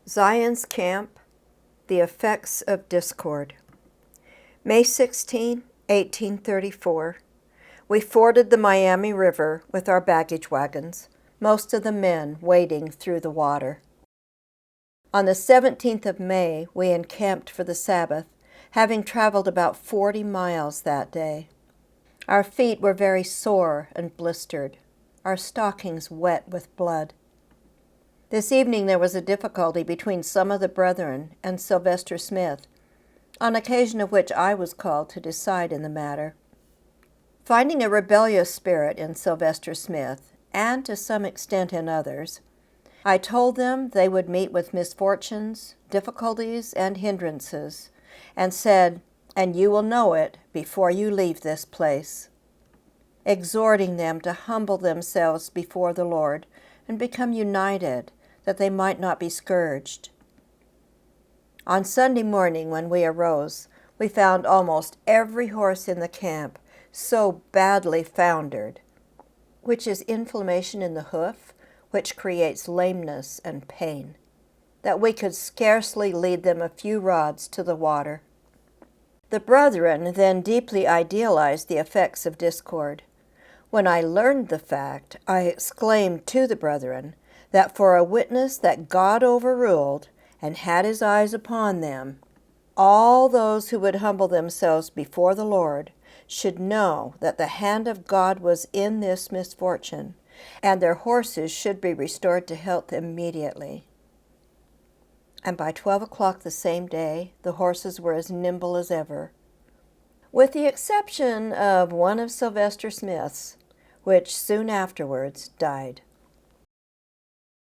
Zion's Camp, The Effects of Discord. May 16, 1834. We forded the Miami River with our baggage wagons, most of the men wading through the water. On the 17th of May, we encamped for the Sabbath, having traveled about 40 miles that day. Our feet were very sore and blistered, our stockings wet with blood. This evening there was a difficulty between some of the brethren and Sylvester Smith, on occasion of which I was called to decide in the matter. Finding a rebellious spirit in Sylvester Smith, and to some extent in others, I told them they would meet with misfortunes, difficulties, and hindrances, and said, "And you will know it before you leave this place," exhorting them to humble themselves before the Lord and become united, that they might not be scourged. On Sunday morning, when we arose, we found almost every horse in the camp so badly foundered, which is inflammation in the hoof, which creates lameness and pain, that we could scarcely lead them a few rods to the water. The brethren then deeply idealized the effects of discord. When I learned the fact, I exclaimed to the brethren that for a witness that God overruled and had his eyes upon them, all those who would humble themselves before the Lord should know that the hand of God was in this misfortune, and their horses should be restored to health immediately. And by 12 o'clock the same day, the horses were as nimble as ever, with the exception of one of Sylvester Smith's, which soon afterwards died.